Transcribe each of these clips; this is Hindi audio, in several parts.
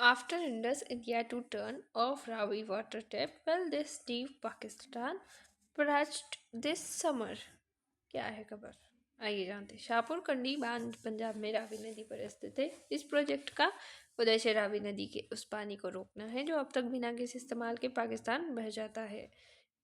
After Indus, India to turn off Ravi water tap, well, this deep Pakistan purged this summer. क्या है खबर? आइए जानते हैं। शाहपुर कंडी बांध पंजाब में रावी नदी पर स्थित है। इस प्रोजेक्ट का उद्देश्य रावी नदी के उस पानी को रोकना है जो अब तक बिना किसी इस्तेमाल के पाकिस्तान बह जाता है।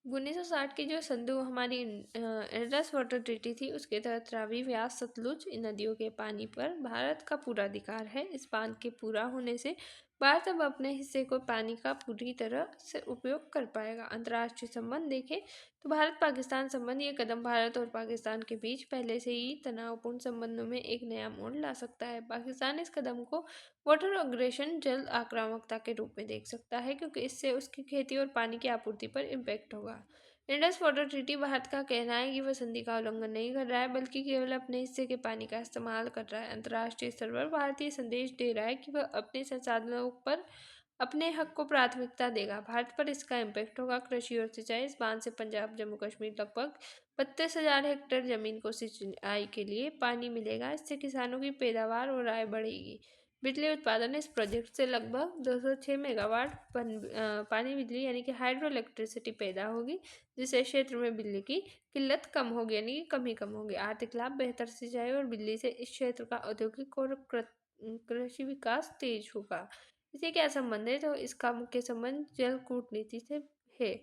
1960 की जो संधु हमारी इंडस वाटर ट्रीटी थी, उसके तहत रावी, व्यास, सतलुज इन नदियों के पानी पर भारत का पूरा अधिकार है। इस बांध के पूरा होने से भारत अब अपने हिस्से को पानी का पूरी तरह से उपयोग कर पाएगा। अंतर्राष्ट्रीय संबंध देखें तो भारत पाकिस्तान संबंध, ये कदम भारत और पाकिस्तान के बीच पहले से ही तनावपूर्ण संबंधों में एक नया मोड़ ला सकता है। पाकिस्तान इस कदम को वाटर अग्रेशन, जल आक्रामकता के रूप में देख सकता है, क्योंकि इससे उसकी खेती और पानी की आपूर्ति पर इम्पैक्ट होगा। इंडस वाटर ट्रीटी, भारत का कहना है कि वह संधि का उल्लंघन नहीं कर रहा है, बल्कि केवल अपने हिस्से के पानी का इस्तेमाल कर रहा है। अंतर्राष्ट्रीय स्तर पर भारतीय संदेश दे रहा है कि वह अपने संसाधनों पर अपने हक को प्राथमिकता देगा। भारत पर इसका इम्पैक्ट होगा कृषि और सिंचाई। इस बांध से पंजाब, जम्मू कश्मीर लगभग 32,000 हेक्टेयर जमीन को सिंचाई के लिए पानी मिलेगा। इससे किसानों की पैदावार और आय बढ़ेगी। बिजली उत्पादन, इस प्रोजेक्ट से लगभग 206 मेगावाट पानी बिजली यानी कि हाइड्रो इलेक्ट्रिसिटी पैदा होगी, जिससे क्षेत्र में बिजली की किल्लत कम होगी, यानी कि कमी कम होगी। आर्थिक लाभ, बेहतर सिंचाई और बिजली से इस क्षेत्र का औद्योगिक और कृषि विकास तेज होगा। इसे क्या संबंध है? तो इसका मुख्य संबंध जल कूटनीति से है।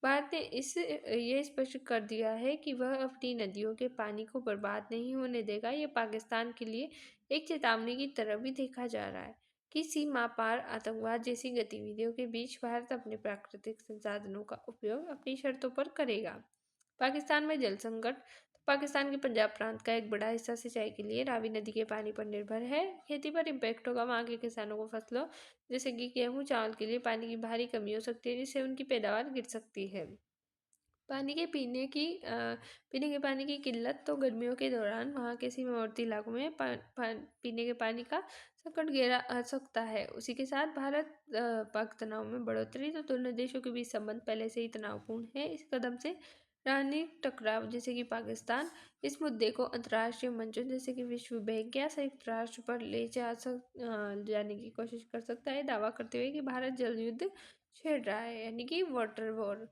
भारत ने इस ये स्पष्ट कर दिया है कि वह अपनी नदियों के पानी को बर्बाद नहीं होने देगा। ये पाकिस्तान के लिए एक चेतावनी की तरह भी देखा जा रहा है कि सीमा पार आतंकवाद जैसी गतिविधियों के बीच भारत अपने प्राकृतिक संसाधनों का उपयोग अपनी शर्तों पर करेगा। पाकिस्तान में जल संकट, तो पाकिस्तान के पंजाब प्रांत का एक बड़ा हिस्सा सिंचाई के लिए रावी नदी के पानी पर निर्भर है। खेती पर इम्पैक्ट होगा। वहाँ के किसानों को फसलों जैसे कि गेहूं, चावल के लिए पानी की भारी कमी हो सकती है, जिससे उनकी पैदावार गिर सकती है। पानी के पीने के पानी की किल्लत, तो गर्मियों के दौरान वहाँ के सीमावर्ती इलाकों में पीने के पानी का संकट गहरा आ सकता है। उसी के साथ भारत पाक तनाव में बढ़ोतरी, तो दोनों देशों के बीच संबंध पहले से ही तनावपूर्ण है। इस कदम से रणनीतिक टकराव, जैसे कि पाकिस्तान इस मुद्दे को अंतर्राष्ट्रीय मंचों जैसे कि विश्व बैंक या संयुक्त राष्ट्र पर जाने की कोशिश कर सकता है, दावा करते हुए कि भारत जल युद्ध छेड़ रहा है, यानी कि वाटर वॉर।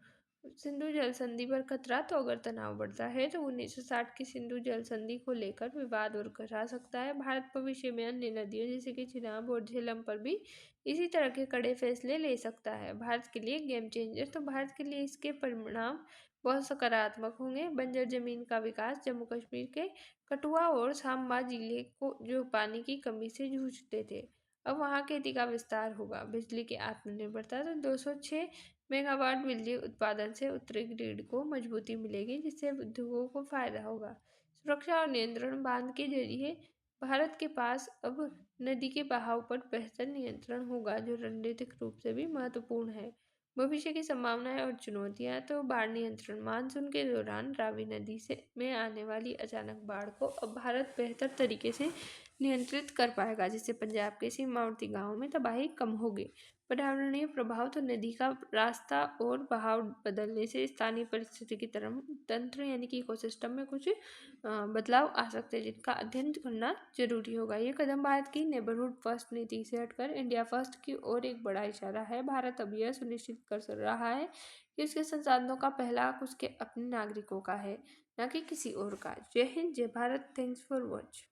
सिंधु जल संधि पर खतरा, तो अगर तनाव बढ़ता है तो 1960 की सिंधु जल संधि को लेकर विवाद और गहरा सकता है। भारत भविष्य में अन्य नदियों जैसे कि चिनाब और झेलम पर भी इसी तरह के कड़े फैसले ले सकता है। भारत के लिए गेम चेंजर, तो भारत के लिए इसके परिणाम बहुत सकारात्मक होंगे। बंजर जमीन का विकास, जम्मू कश्मीर के कठुआ और सांबा जिले को जो पानी की कमी से जूझते थे, अब वहाँ खेती का विस्तार होगा। बिजली की आत्मनिर्भरता, तो 206 मेगावाट बिजली उत्पादन से उत्तरी ग्रिड को मजबूती मिलेगी, जिससे उद्योगों को फायदा होगा। सुरक्षा और नियंत्रण, बांध के जरिए भारत के पास अब नदी के बहाव पर बेहतर नियंत्रण होगा, जो रणनीतिक रूप से भी महत्वपूर्ण है। भविष्य की संभावनाएं और चुनौतियां, तो बाढ़ नियंत्रण, मानसून के दौरान रावी नदी से में आने वाली अचानक बाढ़ को अब भारत बेहतर तरीके से नियंत्रित कर पाएगा, जिससे पंजाब के सीमावर्ती गांवों में तबाही कम होगी। पर्यावरणीय प्रभाव, तो नदी का रास्ता और बहाव बदलने से स्थानीय परिस्थिति की तरह तंत्र यानी कि इकोसिस्टम में कुछ बदलाव आ सकते हैं, जिनका अध्ययन करना जरूरी होगा। ये कदम भारत की नेबरहुड फर्स्ट नीति से हटकर इंडिया फर्स्ट की ओर एक बड़ा इशारा है। भारत अब यह सुनिश्चित कर रहा है कि उसके संसाधनों का पहला हक उसके अपने नागरिकों का है, न कि किसी और का। जय हिंद, जय भारत। Thanks for watch.